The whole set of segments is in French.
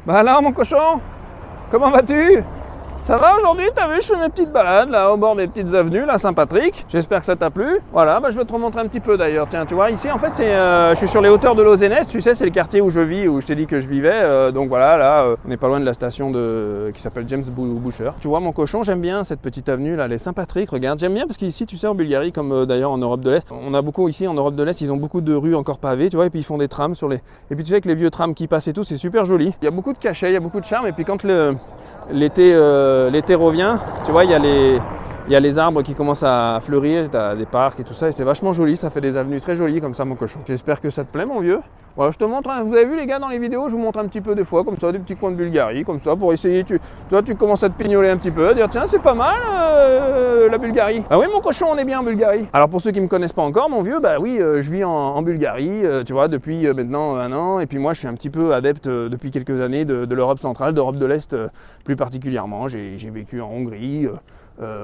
Bah alors mon cochon, comment vas-tu? Ça va aujourd'hui? T'as vu, je fais mes petites balades là au bord des petites avenues, là Saint-Patrick. J'espère que ça t'a plu. Voilà, bah, je vais te remontrer un petit peu d'ailleurs. Tiens, tu vois, ici en fait, je suis sur les hauteurs de Lauzenesse. Tu sais, c'est le quartier où je vis, où je t'ai dit que je vivais. Donc voilà, là, on n'est pas loin de la station qui s'appelle James Boucher. Tu vois, mon cochon, j'aime bien cette petite avenue là, les Saint-Patrick. Regarde, j'aime bien parce qu'ici, tu sais, en Bulgarie, comme d'ailleurs en Europe de l'Est, on a beaucoup ici en Europe de l'Est, ils ont beaucoup de rues encore pavées, tu vois, et puis ils font des trams sur les. Et puis tu sais que les vieux trams qui passent et tout, c'est super joli. Il y a beaucoup de cachets, il y a beaucoup de charme. Et puis quand l'été revient, tu vois, il y a les arbres qui commencent à fleurir, tu as des parcs et tout ça, et c'est vachement joli, ça fait des avenues très jolies comme ça, mon cochon. J'espère que ça te plaît, mon vieux. Voilà, je te montre, vous avez vu les gars dans les vidéos, je vous montre un petit peu des fois, comme ça, des petits coins de Bulgarie, comme ça, pour essayer, tu commences à te pignoler un petit peu, à dire tiens, c'est pas mal la Bulgarie. Ah oui, mon cochon, on est bien en Bulgarie. Alors pour ceux qui me connaissent pas encore, mon vieux, bah oui, je vis en Bulgarie, tu vois, depuis maintenant 1 an, et puis moi je suis un petit peu adepte depuis quelques années de l'Europe centrale, d'Europe de l'Est plus particulièrement. J'ai vécu en Hongrie.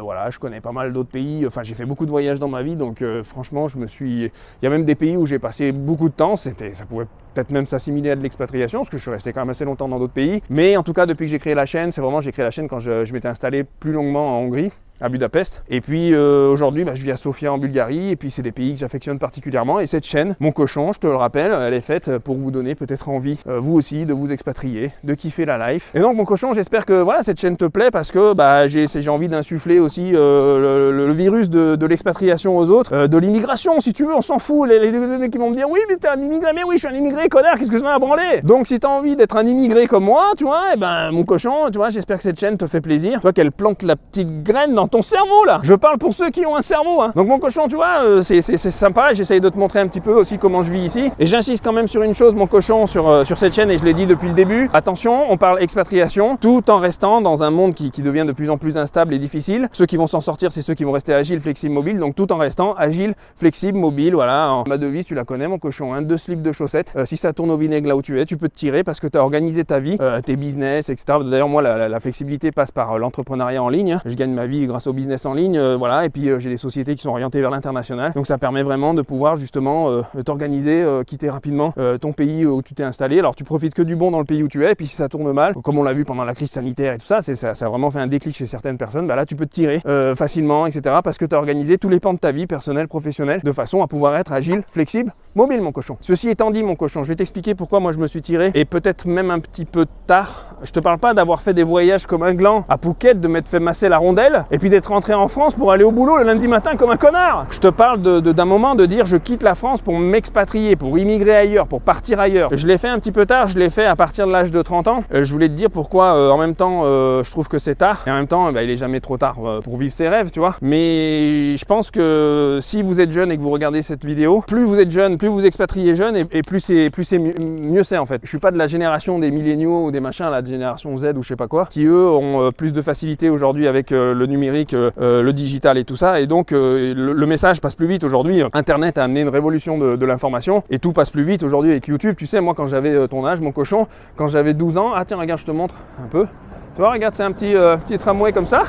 Voilà, je connais pas mal d'autres pays, enfin j'ai fait beaucoup de voyages dans ma vie, donc franchement il y a même des pays où j'ai passé beaucoup de temps, ça pouvait peut-être même s'assimiler à de l'expatriation, parce que je suis resté quand même assez longtemps dans d'autres pays, mais en tout cas depuis que j'ai créé la chaîne, j'ai créé la chaîne quand je m'étais installé plus longuement en Hongrie, à Budapest, et puis aujourd'hui je vis à Sofia en Bulgarie, et puis c'est des pays que j'affectionne particulièrement, et cette chaîne, Mon Cochon, je te le rappelle, elle est faite pour vous donner peut-être envie, vous aussi, de vous expatrier, de kiffer la life. Et donc Mon Cochon, j'espère que voilà, cette chaîne te plaît, parce que j'ai envie d'insuffler aussi le virus de l'expatriation aux autres, de l'immigration si tu veux, on s'en fout, les mecs qui vont me dire oui mais t'es un immigré, mais oui je suis un immigré connard, qu'est-ce que j'en ai à branler? Donc si t'as envie d'être un immigré comme moi, tu vois, et ben Mon Cochon, tu vois, j'espère que cette chaîne te fait plaisir, tu vois, qu'elle plante la petite graine dans ton cerveau là. Je parle pour ceux qui ont un cerveau, hein. Donc Mon Cochon, tu vois, c'est sympa, j'essaye de te montrer un petit peu aussi comment je vis ici, et j'insiste quand même sur une chose, mon cochon, sur cette chaîne, et je l'ai dit depuis le début, attention, on parle expatriation, tout en restant dans un monde qui devient de plus en plus instable et difficile. Ceux qui vont s'en sortir, c'est ceux qui vont rester agiles, flexibles, mobiles, donc tout en restant agile, flexible, mobile, voilà. Ma devise, tu la connais mon cochon, hein, 2 slips de chaussettes, si ça tourne au vinaigre là où tu es, tu peux te tirer parce que tu as organisé ta vie, tes business, etc. D'ailleurs moi la flexibilité passe par l'entrepreneuriat en ligne, je gagne ma vie grâce au business en ligne, voilà, et puis j'ai des sociétés qui sont orientées vers l'international, donc ça permet vraiment de pouvoir justement t'organiser, quitter rapidement ton pays où tu t'es installé. Alors tu profites que du bon dans le pays où tu es, et puis si ça tourne mal, comme on l'a vu pendant la crise sanitaire et tout ça, ça a vraiment fait un déclic chez certaines personnes, là tu peux te tirer facilement, etc. parce que tu as organisé tous les pans de ta vie personnelle, professionnelle, de façon à pouvoir être agile, flexible, mobile mon cochon. Ceci étant dit mon cochon, je vais t'expliquer pourquoi moi je me suis tiré, et peut-être même un petit peu tard. Je te parle pas d'avoir fait des voyages comme un gland à Phuket, de m'être fait masser la rondelle, et puis d'être rentré en France pour aller au boulot le lundi matin comme un connard. Je te parle d'un moment de dire je quitte la France pour m'expatrier, pour immigrer ailleurs, pour partir ailleurs. Je l'ai fait un petit peu tard, je l'ai fait à partir de l'âge de 30 ans. Je voulais te dire pourquoi en même temps je trouve que c'est tard, et en même temps il est jamais trop tard pour vivre ses rêves, tu vois. Mais je pense que si vous êtes jeune et que vous regardez cette vidéo, plus vous êtes jeune, plus vous expatriez jeune, et plus c'est mieux c'est en fait. Je suis pas de la génération des milléniaux ou des machins, la génération Z ou je sais pas quoi, qui eux ont plus de facilité aujourd'hui avec le numérique, le digital et tout ça, et donc le message passe plus vite aujourd'hui. Internet a amené une révolution de l'information, et tout passe plus vite aujourd'hui avec YouTube. Tu sais, moi quand j'avais ton âge, mon cochon, quand j'avais 12 ans, ah tiens regarde, je te montre un peu, tu vois, regarde, c'est un petit tramway comme ça,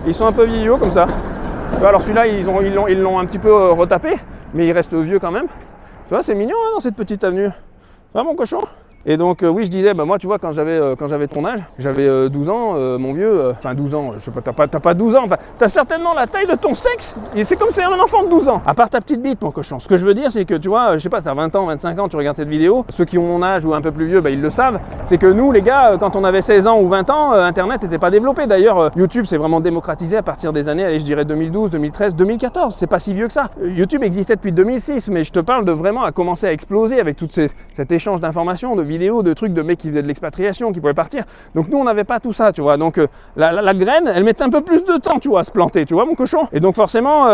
ils sont un peu vieillots comme ça, tu vois. Alors celui-là ils l'ont un petit peu retapé, mais il reste vieux quand même, tu vois, c'est mignon hein, dans cette petite avenue, tu vois mon cochon. Et donc oui, je disais, moi tu vois, quand j'avais ton âge, j'avais 12 ans, mon vieux, enfin 12 ans, je sais pas, t'as pas 12 ans, enfin t'as certainement la taille de ton sexe, et c'est comme si c'était un enfant de 12 ans, à part ta petite bite mon cochon. Ce que je veux dire, c'est que tu vois, je sais pas, t'as 20 ans, 25 ans, tu regardes cette vidéo, ceux qui ont mon âge ou un peu plus vieux, ils le savent, c'est que nous les gars, quand on avait 16 ans ou 20 ans, Internet n'était pas développé. D'ailleurs, YouTube s'est vraiment démocratisé à partir des années, allez, je dirais 2012, 2013, 2014, c'est pas si vieux que ça. YouTube existait depuis 2006, mais je te parle de vraiment à commencer à exploser avec tout cet échange d'informations, de vidéos, de trucs, de mecs qui faisaient de l'expatriation, qui pouvaient partir. Donc nous on n'avait pas tout ça, tu vois. Donc la graine, elle mettait un peu plus de temps, tu vois, à se planter, tu vois mon cochon. Et donc forcément,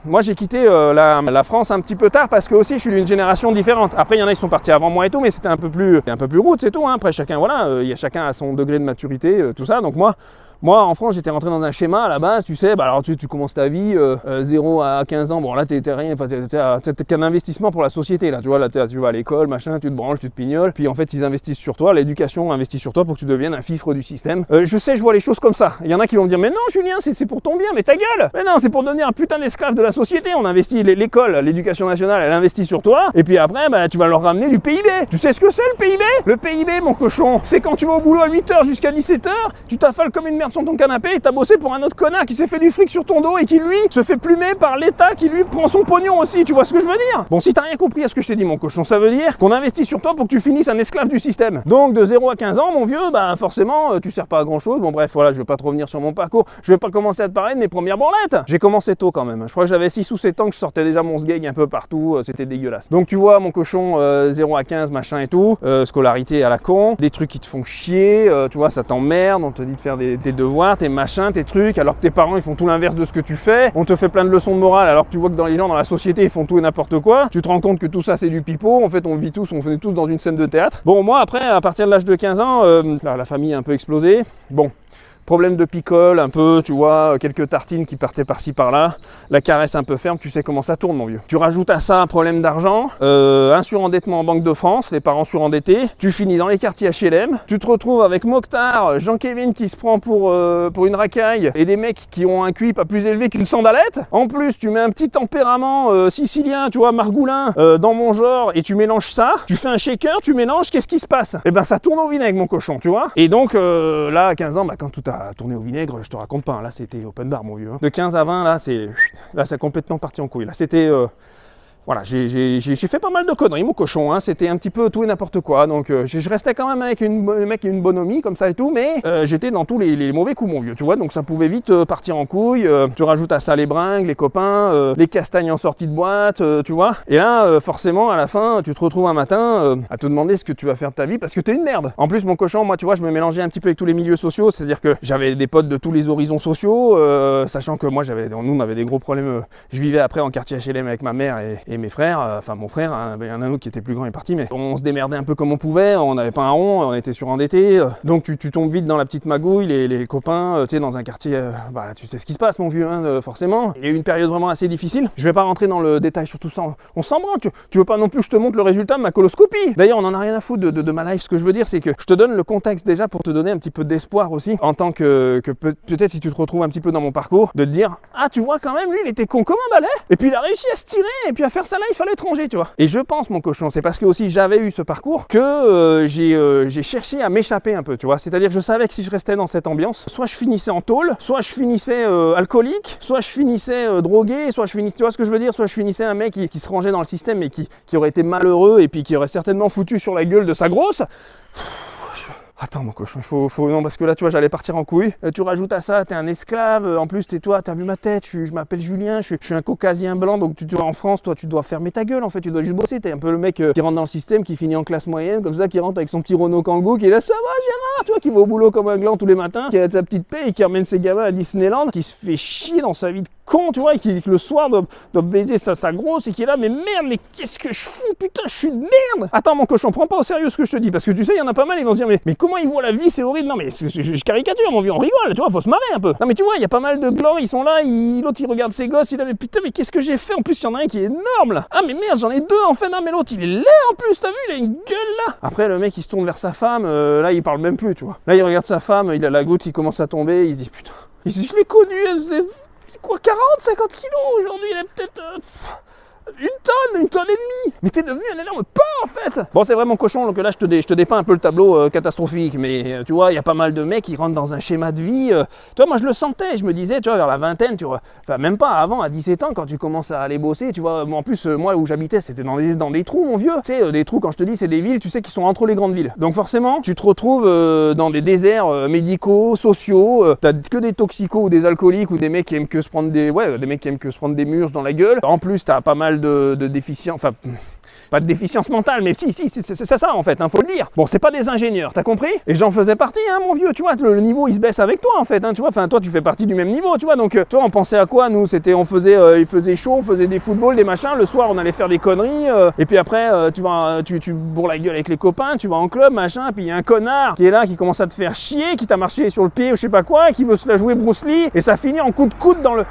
moi j'ai quitté la France un petit peu tard, parce que aussi je suis d'une génération différente. Après il y en a qui sont partis avant moi et tout, mais c'était un peu plus route, c'est tout, hein. Après chacun, voilà, chacun a son degré de maturité, tout ça. Donc moi Moi, en France, j'étais rentré dans un schéma à la base, tu sais, bah alors tu commences ta vie 0 à 15 ans, bon là t'es rien, enfin t'es qu'un investissement pour la société là, tu vois, là tu vas à l'école, machin, tu te branles, tu te pignoles, puis en fait ils investissent sur toi, l'éducation investit sur toi pour que tu deviennes un fifre du système. Je sais, je vois les choses comme ça. Il y en a qui vont me dire, mais non Julien, c'est pour ton bien, mais ta gueule. Mais non, c'est pour devenir un putain d'esclave de la société. On investit, l'école, l'éducation nationale, elle investit sur toi, et puis après, bah, tu vas leur ramener du PIB. Tu sais ce que c'est le PIB? Le PIB, mon cochon, c'est quand tu vas au boulot à 8h jusqu'à 17h, tu t'affales comme une merde sur ton canapé et t'as bossé pour un autre connard qui s'est fait du fric sur ton dos et qui lui se fait plumer par l'État qui lui prend son pognon aussi. Tu vois ce que je veux dire? Bon, si t'as rien compris à ce que je t'ai dit, mon cochon, ça veut dire qu'on investit sur toi pour que tu finisses un esclave du système. Donc de 0 à 15 ans, mon vieux, bah forcément, tu sers pas à grand chose. Bon bref, voilà, je vais pas te revenir sur mon parcours. Je vais pas commencer à te parler de mes premières branlettes. J'ai commencé tôt quand même. Je crois que j'avais 6 ou 7 ans que je sortais déjà mon sgeg un peu partout. C'était dégueulasse. Donc tu vois, mon cochon, 0 à 15, machin et tout. Scolarité à la con. Des trucs qui te font chier. Tu vois, ça t'emmerde. On te dit de faire tes devoirs, tes machins, tes trucs. Alors que tes parents, ils font tout l'inverse de ce que tu fais. On te fait plein de leçons de morale. Alors que tu vois que dans les gens, dans la société, ils font tout et n'importe quoi. Tu te rends compte que tout ça, c'est du pipeau. En fait, on vit tous, on fait tous dans une scène de théâtre. Bon, moi, après, à partir de l'âge de 15 ans, la famille a un peu explosé. Bon. Problème de picole, un peu, tu vois, quelques tartines qui partaient par-ci par-là, la caresse un peu ferme, tu sais comment ça tourne, mon vieux. Tu rajoutes à ça un problème d'argent, un surendettement en Banque de France, les parents surendettés, tu finis dans les quartiers HLM, tu te retrouves avec Mokhtar, Jean-Kévin qui se prend pour une racaille et des mecs qui ont un QI pas plus élevé qu'une sandalette. En plus, tu mets un petit tempérament sicilien, tu vois, margoulin, dans mon genre, et tu mélanges ça, tu fais un shaker, tu mélanges, qu'est-ce qui se passe? Eh ben, ça tourne au vinaigre, mon cochon, tu vois. Et donc, là, à 15 ans, bah, quand tout a tourné au vinaigre, je te raconte pas, là c'était open bar, mon vieux. De 15 à 20, là c'est complètement parti en couille. Là c'était voilà, j'ai fait pas mal de conneries, mon cochon, hein. C'était un petit peu tout et n'importe quoi, donc je restais quand même avec le mec et une bonhomie comme ça et tout, mais j'étais dans tous les mauvais coups, mon vieux, tu vois, donc ça pouvait vite partir en couille. Tu rajoutes à ça les bringues, les copains, les castagnes en sortie de boîte, tu vois, et là, forcément, à la fin, tu te retrouves un matin à te demander ce que tu vas faire de ta vie parce que t'es une merde. En plus, mon cochon, moi, tu vois, je me mélangeais un petit peu avec tous les milieux sociaux, c'est-à-dire que j'avais des potes de tous les horizons sociaux, sachant que moi, nous, on avait des gros problèmes. Je vivais après en quartier HLM avec ma mère et mes frères, enfin mon frère, hein, il y en a un autre qui était plus grand et parti, mais on se démerdait un peu comme on pouvait, on n'avait pas un rond, on était surendettés, donc tu tombes vite dans la petite magouille, les copains, tu sais, dans un quartier, bah tu sais ce qui se passe, mon vieux, hein, forcément. Il y a eu une période vraiment assez difficile, je vais pas rentrer dans le détail sur tout ça, on s'en branle, tu veux pas non plus que je te montre le résultat de ma coloscopie. D'ailleurs, on en a rien à foutre de ma life, ce que je veux dire, c'est que je te donne le contexte déjà pour te donner un petit peu d'espoir aussi, en tant que peut-être si tu te retrouves un petit peu dans mon parcours, de te dire, ah tu vois quand même, lui il était con comme un balai, et puis il a réussi à se tirer, et puis à faire sa life à l'étranger, tu vois. Et je pense, mon cochon, c'est parce que aussi j'avais eu ce parcours que j'ai cherché à m'échapper un peu, tu vois. C'est-à-dire que je savais que si je restais dans cette ambiance, soit je finissais en tôle, soit je finissais alcoolique, soit je finissais drogué, soit je finissais, tu vois ce que je veux dire, soit je finissais un mec qui se rangeait dans le système mais qui aurait été malheureux et puis qui aurait certainement foutu sur la gueule de sa grosse. Attends, mon cochon, non, parce que là, tu vois, j'allais partir en couille. Tu rajoutes à ça, t'es un esclave. En plus, t'as vu ma tête, je m'appelle Julien, je suis un caucasien blanc. Donc, tu vois, en France, toi, tu dois fermer ta gueule. En fait, tu dois juste bosser. T'es un peu le mec qui rentre dans le système, qui finit en classe moyenne, comme ça, qui rentre avec son petit Renault Kangoo, qui est là, ça va, Gérard, tu vois, qui va au boulot comme un gland tous les matins, qui a sa petite paix et qui emmène ses gamins à Disneyland, qui se fait chier dans sa vie de con, tu vois, et qui le soir doit baiser sa grosse et qui est là, mais merde, mais qu'est-ce que je fous, putain, je suis de merde. Attends, mon cochon, prends pas au sérieux ce que je te dis, parce que tu sais, il y en a pas mal, ils vont se dire, mais comment ils voient la vie, c'est horrible. Non, mais je caricature, mon vieux, on rigole, tu vois, faut se marrer un peu. Non, mais tu vois, il y a pas mal de glands, ils sont là, l'autre il regarde ses gosses, il a, mais putain, mais qu'est-ce que j'ai fait? En plus, il y en a un qui est énorme là. Ah, mais merde, j'en ai deux en fait, non, mais l'autre il est laid en plus, t'as vu, il a une gueule là. Après, le mec il se tourne vers sa femme, là il parle même plus, tu vois. Là, il regarde sa femme, il a la goutte, il commence à tomber, il se dit, putain, je l'ai connu, c'est quoi, 40, 50 kilos aujourd'hui, il est peut-être une tonne et demie. Mais t'es devenu un énorme porc en fait. Bon, c'est vraiment cochon, donc là je te dépeins un peu le tableau catastrophique, mais tu vois, il y a pas mal de mecs qui rentrent dans un schéma de vie. Tu vois, moi je le sentais, je me disais, tu vois, vers la vingtaine, tu vois, enfin même pas avant, à 17 ans, quand tu commences à aller bosser, tu vois, bon, en plus, moi où j'habitais, c'était dans des trous, mon vieux. Tu sais, des trous, quand je te dis, c'est des villes, tu sais, qui sont entre les grandes villes. Donc forcément, tu te retrouves dans des déserts médicaux, sociaux, t'as que des toxicos ou des alcooliques ou des mecs qui aiment que se prendre des murges dans la gueule. En plus, t'as pas mal de déficients, enfin, pas de déficience mentale, mais si, c'est ça en fait, hein, faut le dire. Bon, c'est pas des ingénieurs, t'as compris? Et j'en faisais partie, hein, mon vieux, tu vois, le niveau il se baisse avec toi en fait, hein, tu vois, enfin toi tu fais partie du même niveau, tu vois, donc toi on pensait à quoi nous? C'était, il faisait chaud, on faisait des footballs, des machins, le soir on allait faire des conneries, et puis après tu bourres la gueule avec les copains, tu vas en club, machin, puis il y a un connard qui est là, qui commence à te faire chier, qui t'a marché sur le pied ou je sais pas quoi, qui veut se la jouer Bruce Lee, et ça finit en coup de coude dans le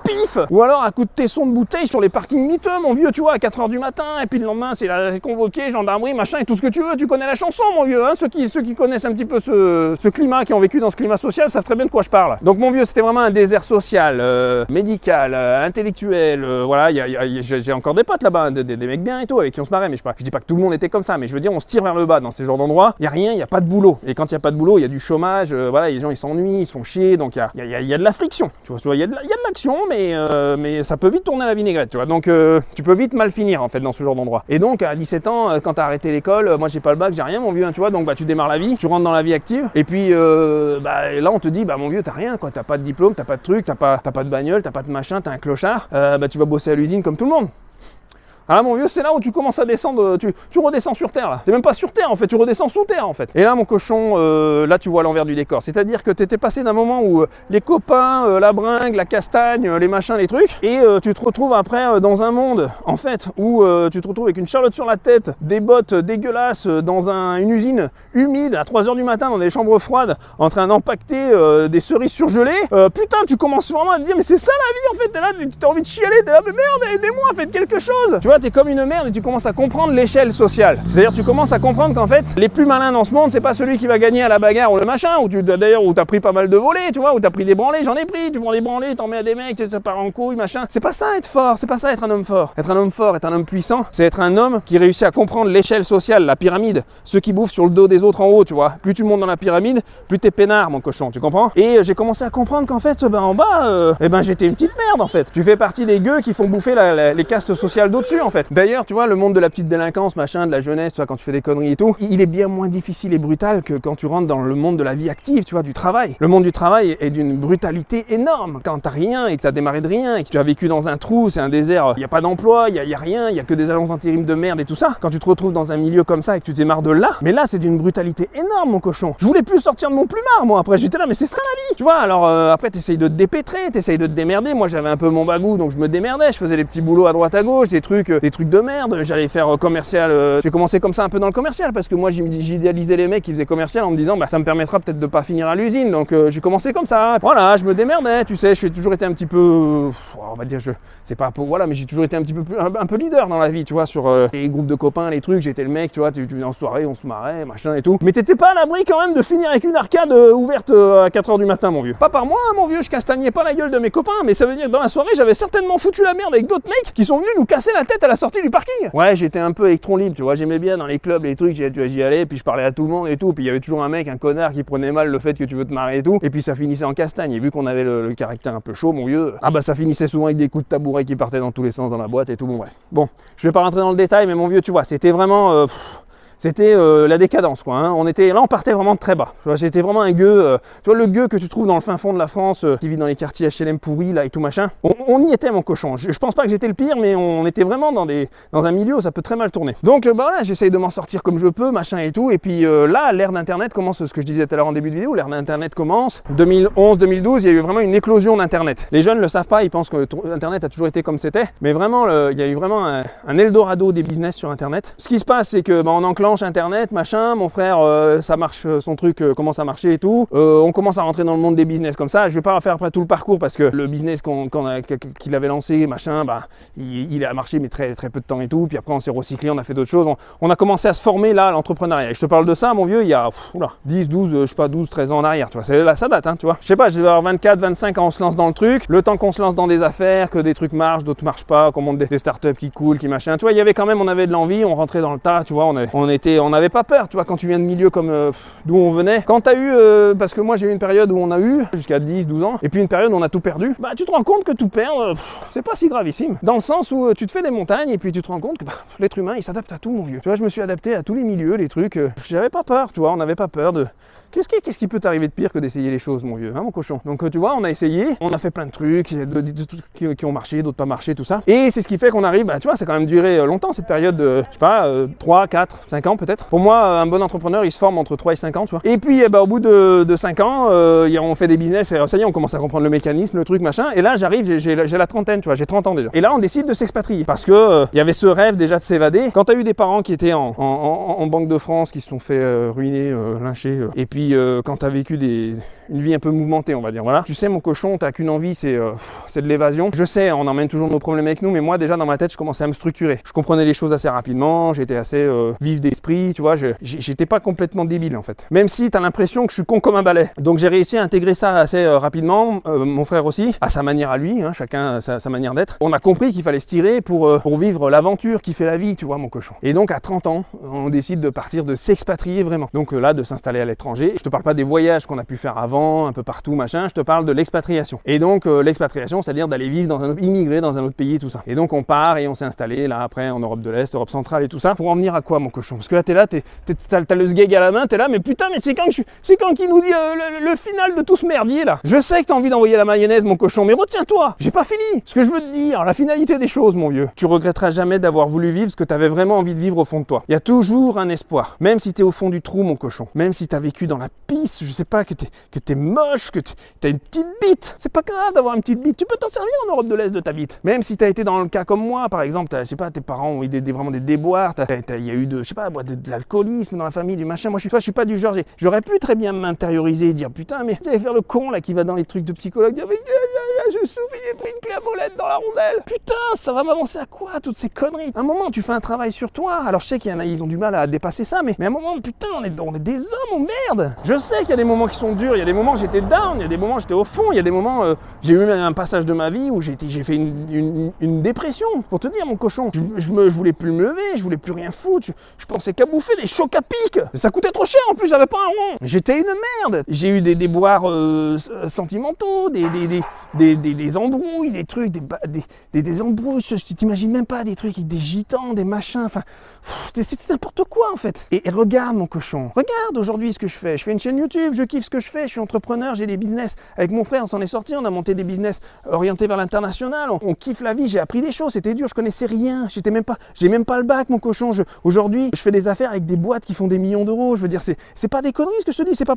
pif, ou alors à coup de tesson de bouteille sur les parkings miteux, mon vieux, tu vois, à 4 h du matin, et puis le lendemain c'est convoqué, gendarmerie, machin, et tout ce que tu veux, tu connais la chanson, mon vieux, hein, ceux qui connaissent un petit peu ce climat, qui ont vécu dans ce climat social, savent très bien de quoi je parle. Donc mon vieux, c'était vraiment un désert social, médical, intellectuel, voilà, j'ai encore des potes là-bas, des mecs bien et tout, avec qui on se marrait, mais je dis pas que tout le monde était comme ça, mais je veux dire, on se tire vers le bas dans ces genres d'endroits, il y a rien, il y a pas de boulot, et quand il y a pas de boulot, il y a du chômage, voilà, les gens ils s'ennuient, ils se font chier, donc il y a de la friction, tu vois, il y a de l'action, mais ça peut vite tourner à la vinaigrette, tu vois, donc tu peux vite mal finir en fait dans ce genre d'endroit. Et donc à 17 ans, quand t'as arrêté l'école, moi j'ai pas le bac, j'ai rien, mon vieux, hein, tu vois, donc bah tu démarres la vie, tu rentres dans la vie active, et puis là on te dit, bah mon vieux, t'as rien, quoi, t'as pas de diplôme, t'as pas de truc, t'as pas de bagnole, t'as pas de machin, t'es un clochard, bah tu vas bosser à l'usine comme tout le monde. Alors là, mon vieux, c'est là où tu commences à descendre, tu redescends sur terre là. T'es même pas sur terre en fait, tu redescends sous terre en fait. Et là, mon cochon, là tu vois l'envers du décor. C'est-à-dire que t'étais passé d'un moment où les copains, la bringue, la castagne, les machins, les trucs, et tu te retrouves après dans un monde en fait où tu te retrouves avec une charlotte sur la tête, des bottes dégueulasses dans une usine humide à 3 h du matin dans des chambres froides, en train d'empacter des cerises surgelées. Putain, tu commences vraiment à te dire, mais c'est ça la vie en fait. T'es là, t'as envie de chialer, t'es là, mais merde, aidez-moi, faites quelque chose. Tu vois, t'es comme une merde et tu commences à comprendre l'échelle sociale. C'est-à-dire tu commences à comprendre qu'en fait, les plus malins dans ce monde, c'est pas celui qui va gagner à la bagarre ou le machin, où t'as pris pas mal de volets, tu vois, où t'as pris des branlées, j'en ai pris, tu prends des branlées, t'en mets à des mecs, ça part en couille, machin. C'est pas ça être fort, c'est pas ça être un homme fort. Être un homme fort, être un homme puissant, c'est être un homme qui réussit à comprendre l'échelle sociale, la pyramide, ceux qui bouffent sur le dos des autres en haut, tu vois. Plus tu montes dans la pyramide, plus t'es peinard, mon cochon, tu comprends? Et j'ai commencé à comprendre qu'en fait, en bas, j'étais une petite merde en fait. Tu fais partie des gueux qui font bouffer les castes sociales d'au-dessus en fait. D'ailleurs, tu vois, le monde de la petite délinquance, machin, de la jeunesse, tu vois, quand tu fais des conneries et tout, il est bien moins difficile et brutal que quand tu rentres dans le monde de la vie active, tu vois, du travail. Le monde du travail est d'une brutalité énorme. Quand t'as rien et que t'as démarré de rien et que tu as vécu dans un trou, c'est un désert, il n'y a pas d'emploi, il y a rien, il y a que des agences d'intérim de merde et tout ça. Quand tu te retrouves dans un milieu comme ça et que tu démarres de là, mais là c'est d'une brutalité énorme, mon cochon. Je voulais plus sortir de mon plumard, moi, après j'étais là, mais c'est ça la vie, tu vois. Alors après t'essayes de te dépêtrer, t'essayes de te démerder. Moi j'avais un peu mon bagou, donc je me démerdais, je faisais des petits boulots à droite à gauche, des trucs de merde. J'allais faire commercial, j'ai commencé comme ça un peu dans le commercial parce que moi j'idéalisais les mecs qui faisaient commercial en me disant bah ça me permettra peut-être de pas finir à l'usine, donc j'ai commencé comme ça, voilà, je me démerdais, tu sais, j'ai toujours été un petit peu, on va dire, c'est pas pour, voilà, mais j'ai toujours été un petit peu un peu leader dans la vie, tu vois, sur les groupes de copains, les trucs, j'étais le mec, tu vois, tu venais en soirée, on se marrait, machin et tout, mais t'étais pas à l'abri quand même de finir avec une arcade ouverte à 4 h du matin, mon vieux. Pas par moi, mon vieux, je castagnais pas la gueule de mes copains, mais ça veut dire que dans la soirée j'avais certainement foutu la merde avec d'autres mecs qui sont venus nous casser la tête à la sortie du parking. Ouais, j'étais un peu électron libre, tu vois, j'aimais bien dans les clubs, les trucs, j'y allais, puis je parlais à tout le monde et tout, puis il y avait toujours un mec, un connard qui prenait mal le fait que tu veux te marrer et tout, et puis ça finissait en castagne, et vu qu'on avait le caractère un peu chaud, mon vieux, ah bah ça finissait souvent avec des coups de tabouret qui partaient dans tous les sens dans la boîte et tout, bon bref. Bon, je vais pas rentrer dans le détail, mais mon vieux, tu vois, c'était vraiment... c'était la décadence, quoi, hein. On partait vraiment de très bas. J'étais vraiment un gueux, tu vois, le gueux que tu trouves dans le fin fond de la France, qui vit dans les quartiers HLM pourris, là, et tout machin. On y était, mon cochon. Je pense pas que j'étais le pire, mais on était vraiment dans un milieu où ça peut très mal tourner. Donc, bah voilà, j'essaye de m'en sortir comme je peux, machin et tout. Et puis là, l'ère d'Internet commence, ce que je disais tout à l'heure en début de vidéo, l'ère d'Internet commence. 2011-2012, il y a eu vraiment une éclosion d'Internet. Les jeunes le savent pas, ils pensent que Internet a toujours été comme c'était. Mais vraiment, il y a eu vraiment un Eldorado des business sur Internet. Ce qui se passe, c'est que bah, on enclenche Internet, machin, mon frère, ça marche, son truc commence à marcher et tout. On commence à rentrer dans le monde des business comme ça. Je vais pas refaire après tout le parcours parce que le business qu'il avait lancé, machin, bah, il a marché mais très peu de temps et tout. Puis après on s'est recyclé, on a fait d'autres choses. On a commencé à se former là, l'entrepreneuriat. Je te parle de ça, mon vieux, il y a 10, 12, je sais pas, 12, 13 ans en arrière, tu vois. Là, ça date, hein, tu vois. Je sais pas, je vais avoir 24, 25 ans, on se lance dans le truc. Le temps qu'on se lance dans des affaires, que des trucs marchent, d'autres marchent pas, qu'on monte des startups qui coulent, qui machin. Tu vois, il y avait quand même, on avait de l'envie, on rentrait dans le tas, tu vois, on on n'avait pas peur, tu vois, quand tu viens de milieu comme d'où on venait. Quand tu as eu, parce que moi j'ai eu une période où on a eu jusqu'à 10, 12 ans, et puis une période où on a tout perdu, bah tu te rends compte que tout perdre, c'est pas si gravissime. Dans le sens où tu te fais des montagnes, et puis tu te rends compte que l'être humain, il s'adapte à tout, mon vieux. Tu vois, je me suis adapté à tous les milieux, les trucs, j'avais pas peur, tu vois, on n'avait pas peur de... Qu'est-ce qui peut t'arriver de pire que d'essayer les choses, mon vieux, hein, mon cochon? Donc tu vois, on a essayé, on a fait plein de trucs, des trucs qui ont marché, d'autres pas marché, tout ça. Et c'est ce qui fait qu'on arrive, bah tu vois, c'est quand même duré longtemps cette période de, je sais pas, 3, 4, 5 ans peut-être. Pour moi, un bon entrepreneur, il se forme entre 3 et 5 ans, tu vois. Et puis, au bout de 5 ans, on fait des business, et ça y est, on commence à comprendre le mécanisme, le truc, machin. Et là, j'arrive, j'ai la trentaine, tu vois, j'ai 30 ans déjà. Et là, on décide de s'expatrier. Parce que il y avait ce rêve déjà de s'évader. Quand tu as eu des parents qui étaient en Banque de France, qui se sont fait ruiner, lyncher, et puis quand tu as vécu une vie un peu mouvementée, on va dire, voilà. Tu sais, mon cochon, t'as qu'une envie, c'est de l'évasion. Je sais, on emmène toujours nos problèmes avec nous, mais moi, déjà, dans ma tête, je commençais à me structurer. Je comprenais les choses assez rapidement, j'étais assez vif d'esprit, tu vois, j'étais pas complètement débile, en fait. Même si t'as l'impression que je suis con comme un balai. Donc, j'ai réussi à intégrer ça assez rapidement, mon frère aussi, à sa manière à lui, hein, chacun sa manière d'être. On a compris qu'il fallait se tirer pour vivre l'aventure qui fait la vie, tu vois, mon cochon. Et donc, à 30 ans, on décide de partir, de s'expatrier vraiment. Donc là, de s'installer à l'étranger. Je te parle pas des voyages qu'on a pu faire avant, un peu partout, machin, je te parle de l'expatriation. Et donc l'expatriation, c'est-à-dire d'aller vivre immigrer dans un autre pays, tout ça. Et donc on part et on s'est installé là après en Europe de l'Est, Europe centrale et tout ça. Pour en venir à quoi, mon cochon? Parce que là t'es là, t'as le sgeg à la main, t'es là, mais putain, mais c'est quand qu'il nous dit le final de tout ce merdier là? Je sais que t'as envie d'envoyer la mayonnaise, mon cochon, mais retiens-toi, j'ai pas fini. Ce que je veux te dire, la finalité des choses, mon vieux. Tu regretteras jamais d'avoir voulu vivre ce que t'avais vraiment envie de vivre au fond de toi. Il y a toujours un espoir, même si t'es au fond du trou, mon cochon, même si t'as vécu dans la pisse, je sais pas, que t'es moche, que t'as une petite bite. C'est pas grave d'avoir une petite bite, tu peux t'en servir en Europe de l'Est de ta bite. Même si t'as été dans le cas comme moi, par exemple, je sais pas, tes parents ont eu vraiment des déboires, il y a eu de l'alcoolisme dans la famille, du machin. Moi, je suis pas du genre, j'aurais pu très bien m'intérioriser et dire putain, mais tu vas faire le con là qui va dans les trucs de psychologue, dire mais je souffre, j'ai pris une clé à molette dans la rondelle. Putain, ça va m'avancer à quoi toutes ces conneries? À un moment, tu fais un travail sur toi. Alors je sais qu'il y en a, ils ont du mal à dépasser ça, mais à un moment, putain, on est des hommes, oh merde. Je sais qu'il y a des moments qui sont durs, il y a des moments où j'étais down, il y a des moments où j'étais au fond, il y a des moments, j'ai eu un passage de ma vie où j'ai fait une dépression, pour te dire, mon cochon. Je voulais plus me lever, je voulais plus rien foutre, je pensais qu'à bouffer des chocs à pic. Ça coûtait trop cher, en plus, j'avais pas un rond. J'étais une merde. J'ai eu des déboires sentimentaux, des embrouilles, des trucs, des embrouilles, je t'imagine même pas, des trucs, des gitans, des machins, enfin, c'était n'importe quoi, en fait. Et regarde, mon cochon, regarde aujourd'hui ce que je fais une chaîne YouTube, je kiffe ce que je fais, je suis entrepreneur, j'ai des business. Avec mon frère, on s'en est sorti, on a monté des business orientés vers l'international, on kiffe la vie, j'ai appris des choses, c'était dur, je connaissais rien, j'ai même pas le bac, mon cochon. Aujourd'hui, je fais des affaires avec des boîtes qui font des millions d'euros, je veux dire, c'est pas des conneries ce que je te dis, c'est pas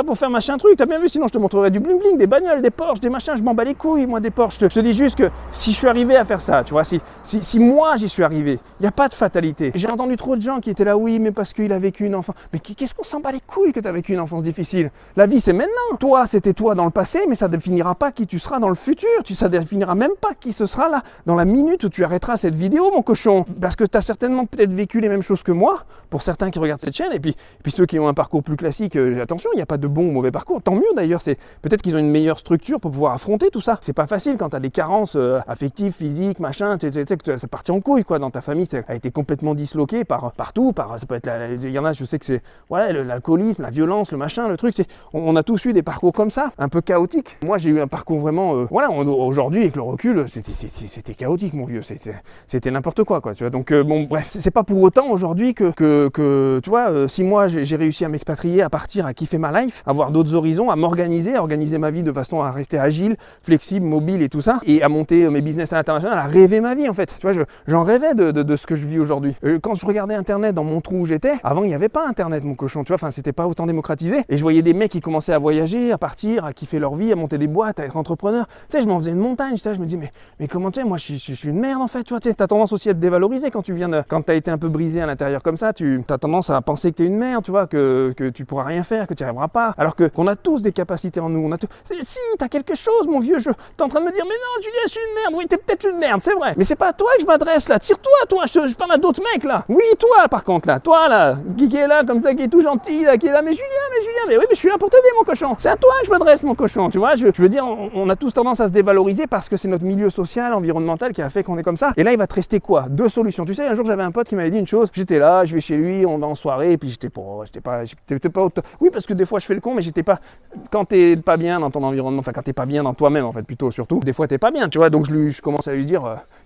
pour faire machin truc, t'as bien vu, sinon je te montrerais du bling bling, des bagnoles, des Porsche, des machins, je m'en bats les couilles, moi, des Porsche. Je te dis juste que si je suis arrivé à faire ça, tu vois, si moi j'y suis arrivé, il n'y a pas de fatalité. J'ai entendu trop de gens qui étaient là, oui, mais parce qu'il a vécu une enfance. Mais qu'est-ce qu'on s'en bat les couilles que tu as vécu une enfance difficile? La vie, c'est maintenant. Toi, c'était toi dans le passé, mais ça ne définira pas qui tu seras dans le futur. Ça ne définira même pas qui ce sera là, dans la minute où tu arrêteras cette vidéo, mon cochon. Parce que tu as certainement peut-être vécu les mêmes choses que moi, pour certains qui regardent cette chaîne, et puis ceux qui ont un parcours plus classique, attention, il n'y a pas de bon ou mauvais parcours. Tant mieux d'ailleurs, c'est peut-être qu'ils ont une meilleure structure pour pouvoir affronter tout ça. C'est pas facile quand tu as des carences affectives, physiques, machin, ça partit en couille, quoi. Dans ta famille, ça a été complètement disloqué partout, ça peut être, il y en a, je sais que c'est, voilà, l'alcoolisme, la violence, le machin, le truc, on a tous eu des parcours comme ça, un peu chaotiques. Moi, j'ai eu un parcours vraiment, voilà, aujourd'hui, avec le recul, c'était chaotique, mon vieux, c'était n'importe quoi, tu vois. Donc, bon, bref, c'est pas pour autant aujourd'hui que tu vois, si moi, j'ai réussi à m'expatrier, à partir, à kiffer ma life, à avoir d'autres horizons, à m'organiser, à organiser ma vie de façon à rester agile, flexible, mobile et tout ça, et à monter mes business à l'international, à rêver ma vie, en fait. Tu vois, j'en rêvais de ce que je vis aujourd'hui. Quand je regardais Internet dans mon trou où j'étais, avant, il n'y avait pas Internet, mon cochon, tu vois, enfin, c'était pas autant démocratisé, et je voyais des mecs qui commençaient à voyager, à partir, à kiffer leur vie, à monter des boîtes, à être entrepreneur. Tu sais, je m'en faisais une montagne, je me dis, mais comment tu sais, moi, je suis une merde, en fait, tu vois, t'as tendance aussi à te dévaloriser quand quand t'as été un peu brisé à l'intérieur comme ça, t'as tendance à penser que t'es une merde, tu vois, que tu pourras rien faire, que tu n'y arriveras pas, alors qu'on a tous des capacités en nous, Si, t'as quelque chose, mon vieux, t'es en train de me dire, mais non, Julien, je suis une merde, oui, t'es peut-être une merde, c'est vrai, mais c'est pas à toi que je m'adresse, là, tire-toi, toi, je parle à d'autres mecs, là, oui, toi, par contre, là, toi, là, qui est là, comme ça, qui est tout gentil, là, qui est là, mais Julien, mais oui, mais je suis là pour t'aider, t'aider mon cochon. C'est à toi que je m'adresse mon cochon, tu vois. Je veux dire, on a tous tendance à se dévaloriser parce que c'est notre milieu social, environnemental qui a fait qu'on est comme ça. Et là, il va te rester quoi? Deux solutions. Tu sais, un jour, j'avais un pote qui m'avait dit une chose. J'étais là, je vais chez lui, on va en soirée, et puis j'étais pas oui, parce que des fois, je fais le con, mais j'étais pas, quand t'es pas bien dans ton environnement, enfin, quand t'es pas bien dans toi-même, en fait, plutôt, surtout, des fois, t'es pas bien, tu vois. Donc, je commence à lui dire,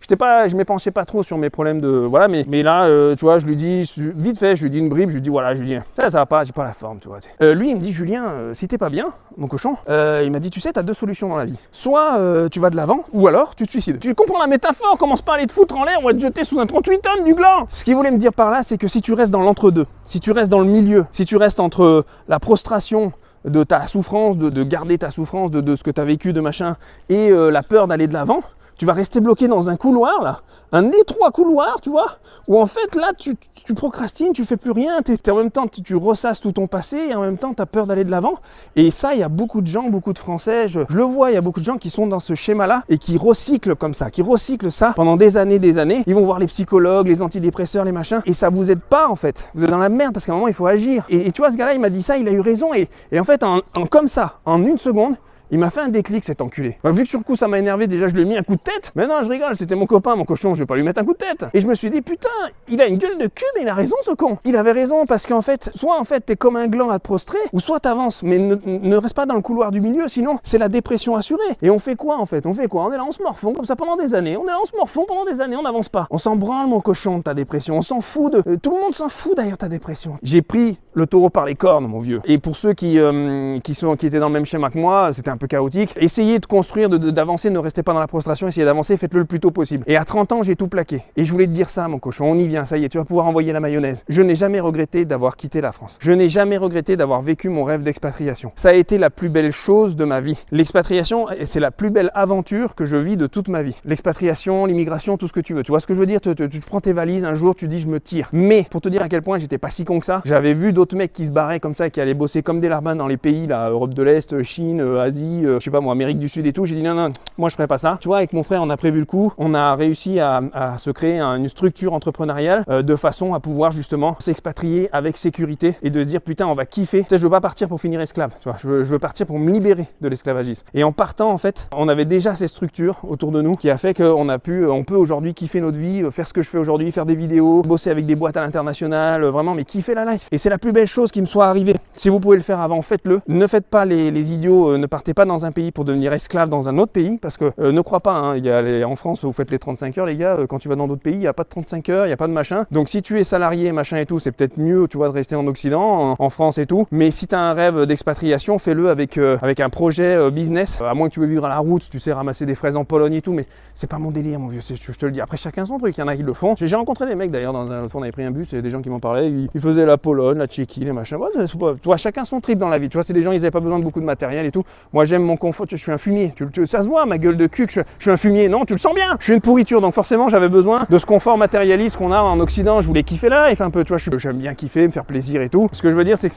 je m'épanchais pas trop sur mes problèmes de, voilà, mais là, tu vois, je lui dis, vite fait, je lui dis une bribe, je lui dis, voilà, je lui dis, ça va pas, j'ai pas la forme, tu vois. Lui, il me dit, Julien, si t'es pas bien, mon cochon, il m'a dit, tu sais, t'as deux solutions dans la vie. Soit tu vas de l'avant, ou alors tu te suicides. Tu comprends la métaphore, commence pas à aller te foutre en l'air, on va te jeter sous un 38 tonnes du gland. Ce qu'il voulait me dire par là, c'est que si tu restes dans l'entre-deux, si tu restes dans le milieu, si tu restes entre la prostration de ta souffrance, de garder ta souffrance, de ce que tu as vécu, de machin, et la peur d'aller de l'avant, tu vas rester bloqué dans un couloir, là, un étroit couloir, tu vois, où en fait, là, tu procrastines, tu fais plus rien, en même temps, tu ressasses tout ton passé, et en même temps, tu as peur d'aller de l'avant. Et ça, il y a beaucoup de gens, beaucoup de Français, je le vois, il y a beaucoup de gens qui sont dans ce schéma-là, et qui recyclent comme ça, qui recyclent ça pendant des années, ils vont voir les psychologues, les antidépresseurs, les machins, et ça vous aide pas, en fait. Vous êtes dans la merde, parce qu'à un moment, il faut agir. Et tu vois, ce gars-là, il m'a dit ça, il a eu raison, et en fait, comme ça, en une seconde, il m'a fait un déclic, cet enculé. Vu que sur le coup ça m'a énervé, déjà je lui ai mis un coup de tête. Mais non, je rigole, c'était mon copain, mon cochon, je vais pas lui mettre un coup de tête. Et je me suis dit, putain, il a une gueule de cul, mais il a raison ce con. Il avait raison parce qu'en fait, soit en fait t'es comme un gland à te prostrer, ou soit t'avances, mais ne reste pas dans le couloir du milieu, sinon c'est la dépression assurée. Et on fait quoi en fait? On fait quoi? On est là, on se morfond comme ça pendant des années. On est là, on se morfond pendant des années, on n'avance pas. On s'en branle mon cochon de ta dépression, on s'en fout de... tout le monde s'en fout d'ailleurs ta dépression. J'ai pris le taureau par les cornes, mon vieux. Et pour ceux qui étaient dans le même schéma que moi, c'était un peu chaotique. Essayez de construire, d'avancer, ne restez pas dans la prostration, essayez d'avancer, faites-le le plus tôt possible. Et à 30 ans, j'ai tout plaqué. Et je voulais te dire ça, mon cochon, on y vient, ça y est, tu vas pouvoir envoyer la mayonnaise. Je n'ai jamais regretté d'avoir quitté la France. Je n'ai jamais regretté d'avoir vécu mon rêve d'expatriation. Ça a été la plus belle chose de ma vie. L'expatriation, c'est la plus belle aventure que je vis de toute ma vie. L'expatriation, l'immigration, tout ce que tu veux. Tu vois ce que je veux dire? Tu prends tes valises, un jour, tu dis, je me tire. Mais, pour te dire à quel point j'étais pas si con que ça, j'avais vu d'autres mecs qui se barraient comme ça, qui allaient bosser comme des larbins dans les pays, là, Europe de l'Est, Chine, Asie, je sais pas moi, Amérique du Sud et tout. J'ai dit non, moi je ferai pas ça. Tu vois, avec mon frère, on a prévu le coup. On a réussi à se créer une structure entrepreneuriale de façon à pouvoir justement s'expatrier avec sécurité et de se dire putain, on va kiffer. Tu sais, je veux pas partir pour finir esclave. Tu vois, je veux partir pour me libérer de l'esclavagisme. Et en partant, en fait, on avait déjà ces structures autour de nous qui a fait qu'on peut aujourd'hui kiffer notre vie, faire ce que je fais aujourd'hui, faire des vidéos, bosser avec des boîtes à l'international, vraiment, mais kiffer la life. Et c'est la plus belle chose qui me soit arrivée. Si vous pouvez le faire avant, faites-le. Ne faites pas les idiots, ne partez pas dans un pays pour devenir esclave dans un autre pays, parce que ne crois pas, hein, en France, vous faites les 35 heures, les gars, quand tu vas dans d'autres pays, il n'y a pas de 35 heures, il n'y a pas de machin. Donc si tu es salarié, machin et tout, c'est peut-être mieux, tu vois, de rester en Occident, en France et tout. Mais si tu as un rêve d'expatriation, fais-le avec un projet business, à moins que tu veux vivre à la route, tu sais, ramasser des fraises en Pologne et tout, mais c'est pas mon délire, mon vieux, je te le dis. Après, chacun son truc, il y en a qui le font. J'ai rencontré des mecs d'ailleurs, l'autre fois on avait pris un bus, et des gens qui m'en parlaient, ils faisaient la Pologne, la Tchéquie, les machins. Ouais, tu vois, chacun son trip dans la vie, tu vois, c'est des gens, ils n'avaient pas besoin de beaucoup de matériel et tout. Moi, j'aime mon confort, je suis un fumier, ça se voit, ma gueule de cul, que je suis un fumier, non, tu le sens bien. Je suis une pourriture, donc forcément, j'avais besoin de ce confort matérialiste qu'on a en Occident. Je voulais kiffer la life un peu, tu vois, j'aime bien kiffer, me faire plaisir et tout. Ce que je veux dire, c'est que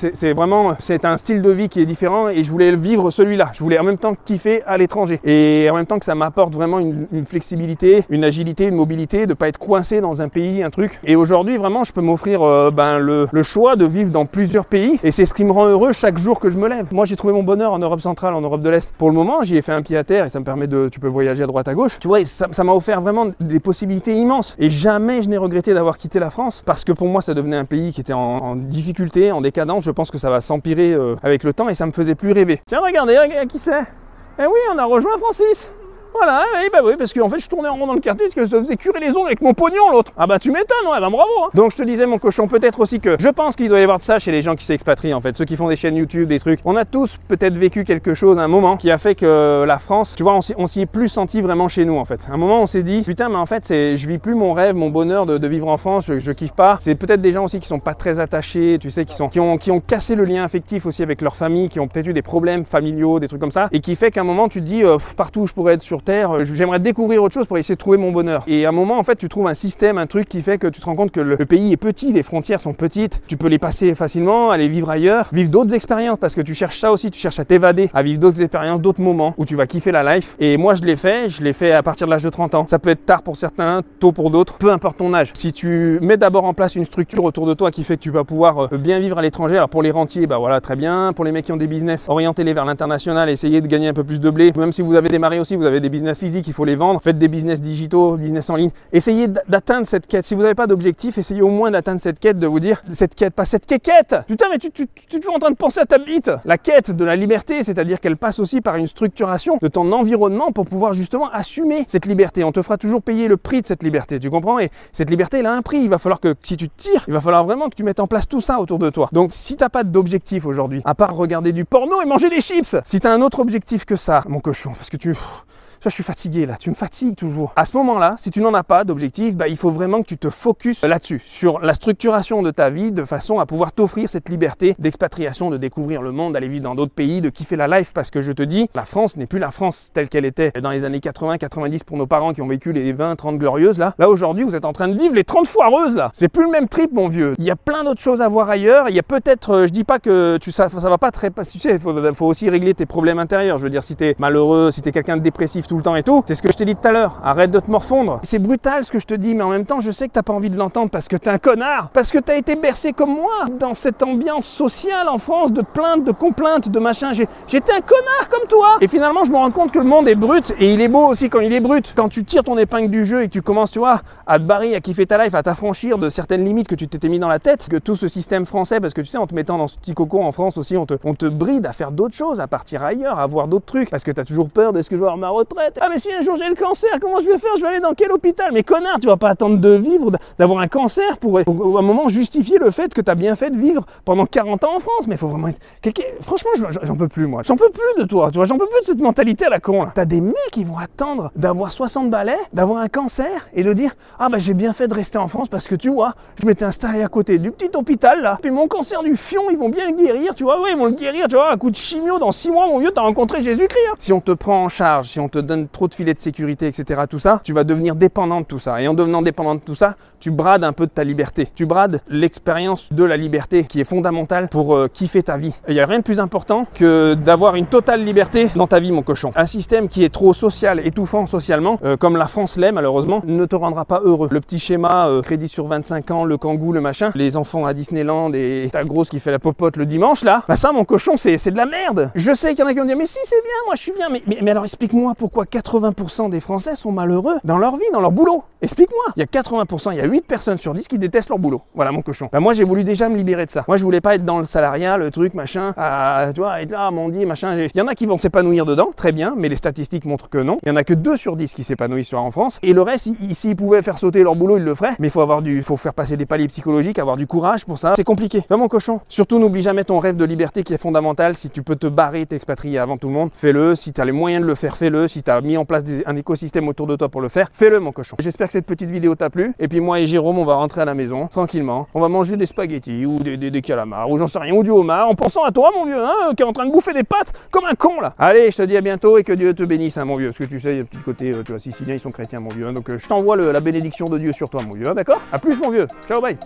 c'est un style de vie qui est différent et je voulais vivre celui-là. Je voulais en même temps kiffer à l'étranger et en même temps que ça m'apporte vraiment une flexibilité, une agilité, une mobilité, de pas être coincé dans un pays, un truc. Et aujourd'hui, vraiment, je peux m'offrir le choix de vivre dans plusieurs pays et c'est ce qui me rend heureux chaque jour que je me lève. Moi, j'ai trouvé mon bonheur en Europe centrale, en Europe de l'Est. Pour le moment, j'y ai fait un pied à terre et ça me permet tu peux voyager à droite à gauche. Tu vois, ça m'a offert vraiment des possibilités immenses. Et jamais je n'ai regretté d'avoir quitté la France parce que pour moi, ça devenait un pays qui était en difficulté, en décadence. Je pense que ça va s'empirer avec le temps et ça me faisait plus rêver. Tiens, regardez, qui c'est? Eh oui, on a rejoint Francis. Voilà, oui, parce qu'en fait je tournais en rond dans le quartier parce que je faisais curer les ongles avec mon pognon l'autre. Ah bah tu m'étonnes, ouais, bah bravo hein. Donc je te disais mon cochon, peut-être aussi que je pense qu'il doit y avoir de ça chez les gens qui s'expatrient en fait, ceux qui font des chaînes YouTube, des trucs. On a tous peut-être vécu quelque chose à un moment qui a fait que la France, tu vois, on s'y est plus senti vraiment chez nous en fait. À un moment on s'est dit, putain mais en fait je vis plus mon rêve, mon bonheur de vivre en France, je kiffe pas. C'est peut-être des gens aussi qui sont pas très attachés, tu sais, qui ont cassé le lien affectif aussi avec leur famille, qui ont peut-être eu des problèmes familiaux, des trucs comme ça, et qui fait qu'à un moment tu te dis, partout où je pourrais être sur sur Terre, j'aimerais découvrir autre chose pour essayer de trouver mon bonheur. Et à un moment, en fait, tu trouves un système, un truc qui fait que tu te rends compte que le pays est petit, les frontières sont petites, tu peux les passer facilement, aller vivre ailleurs, vivre d'autres expériences, parce que tu cherches ça aussi, tu cherches à t'évader, à vivre d'autres expériences, d'autres moments où tu vas kiffer la life. Et moi, je l'ai fait à partir de l'âge de 30 ans. Ça peut être tard pour certains, tôt pour d'autres, peu importe ton âge. Si tu mets d'abord en place une structure autour de toi qui fait que tu vas pouvoir bien vivre à l'étranger, alors pour les rentiers, bah voilà, très bien. Pour les mecs qui ont des business, orientez-les vers l'international, essayez de gagner un peu plus de blé. Même si vous avez démarré aussi, vous avez des business physiques, il faut les vendre. Faites des business digitaux, business en ligne. Essayez d'atteindre cette quête. Si vous n'avez pas d'objectif, essayez au moins d'atteindre cette quête, de vous dire, cette quête, pas cette quéquette. Putain, mais tu es toujours en train de penser à ta bite. La quête de la liberté, c'est-à-dire qu'elle passe aussi par une structuration de ton environnement pour pouvoir justement assumer cette liberté. On te fera toujours payer le prix de cette liberté, tu comprends? Et cette liberté, elle a un prix. Il va falloir que, si tu te tires, il va falloir vraiment que tu mettes en place tout ça autour de toi. Donc, si t'as pas d'objectif aujourd'hui, à part regarder du porno et manger des chips, si tu as un autre objectif que ça, mon cochon, parce que ça, je suis fatigué là, tu me fatigues toujours. À ce moment-là, si tu n'en as pas d'objectif, bah, il faut vraiment que tu te focuses là-dessus, sur la structuration de ta vie, de façon à pouvoir t'offrir cette liberté d'expatriation, de découvrir le monde, d'aller vivre dans d'autres pays, de kiffer la life, parce que je te dis, la France n'est plus la France telle qu'elle était dans les années 80-90 pour nos parents qui ont vécu les 20-30 glorieuses là. Là aujourd'hui, vous êtes en train de vivre les 30 foireuses là. C'est plus le même trip, mon vieux. Il y a plein d'autres choses à voir ailleurs. Il y a peut-être, je dis pas que ça va pas très, tu sais, faut aussi régler tes problèmes intérieurs. Je veux dire, si t'es malheureux, si t'es quelqu'un de dépressif tout le temps et tout, c'est ce que je t'ai dit tout à l'heure, arrête de te morfondre. C'est brutal ce que je te dis, mais en même temps je sais que t'as pas envie de l'entendre parce que t'es un connard, parce que t'as été bercé comme moi dans cette ambiance sociale en France de plaintes, de complaintes, de machin. J'étais un connard comme toi, et finalement je me rends compte que le monde est brut, et il est beau aussi quand il est brut. Quand tu tires ton épingle du jeu et que tu commences, tu vois, à te barrer, à kiffer ta life, à t'affranchir de certaines limites que tu t'étais mis dans la tête, que tout ce système français, parce que tu sais, en te mettant dans ce petit cocon en France aussi, on te bride à faire d'autres choses, à partir ailleurs, à voir d'autres trucs, parce que t'as toujours peur de ce que je vais avoir ma retraite. Ah mais si un jour j'ai le cancer, comment je vais faire? Je vais aller dans quel hôpital? Mais connard, tu vas pas attendre de vivre, d'avoir un cancer pour à un moment justifier le fait que tu as bien fait de vivre pendant 40 ans en France. Mais il faut vraiment être... Franchement, j'en peux plus, moi. J'en peux plus de toi, tu vois, j'en peux plus de cette mentalité à la con, là. T'as des mecs qui vont attendre d'avoir 60 balais, d'avoir un cancer et de dire « Ah bah j'ai bien fait de rester en France parce que tu vois, je m'étais installé à côté du petit hôpital, là, puis mon cancer du fion, ils vont bien le guérir, tu vois, ouais, ils vont le guérir, tu vois, à coup de chimio, dans 6 mois, mon vieux, t'as rencontré Jésus-Christ, hein. » Si on te prend en charge, si on te donne trop de filets de sécurité, etc., tout ça, tu vas devenir dépendant de tout ça. Et en devenant dépendant de tout ça, tu brades un peu de ta liberté. Tu brades l'expérience de la liberté qui est fondamentale pour kiffer ta vie. Il n'y a rien de plus important que d'avoir une totale liberté dans ta vie, mon cochon. Un système qui est trop social, étouffant socialement, comme la France l'est malheureusement, ne te rendra pas heureux. Le petit schéma, crédit sur 25 ans, le kangou, le machin, les enfants à Disneyland et ta grosse qui fait la popote le dimanche là, bah ça, mon cochon, c'est de la merde. Je sais qu'il y en a qui vont dire mais si c'est bien, moi je suis bien, mais alors explique-moi pourquoi 80% des Français sont malheureux dans leur vie, dans leur boulot. Explique-moi. Il y a 80%, il y a 8 personnes sur 10 qui détestent leur boulot. Voilà, mon cochon. Bah moi j'ai voulu déjà me libérer de ça. Moi je voulais pas être dans le salariat, le truc machin, tu vois, être là, mon dieu, machin. Il y en a qui vont s'épanouir dedans, très bien, mais les statistiques montrent que non. Il y en a que 2 sur 10 qui s'épanouissent en France. Et le reste, s'ils pouvaient faire sauter leur boulot, ils le feraient. Mais il faut faire passer des paliers psychologiques, avoir du courage pour ça. C'est compliqué. Bah mon cochon. Surtout n'oublie jamais ton rêve de liberté qui est fondamental. Si tu peux te barrer, t'expatrier avant tout le monde, fais-le. Si tu as les moyens de le faire, fais-le. Si tu as mis en place un écosystème autour de toi pour le faire, fais-le, mon cochon. J'espère que cette petite vidéo t'a plu. Et puis moi et Jérôme, on va rentrer à la maison tranquillement. On va manger des spaghettis ou des calamars ou j'en sais rien, ou du homard, en pensant à toi, mon vieux, hein, qui est en train de bouffer des pâtes comme un con là. Allez, je te dis à bientôt et que Dieu te bénisse, hein, mon vieux. Parce que tu sais, il y a un petit côté, tu vois, Siciliens, ils sont chrétiens, mon vieux. Hein, donc je t'envoie la bénédiction de Dieu sur toi, mon vieux. Hein, d'accord? À plus, mon vieux. Ciao, bye.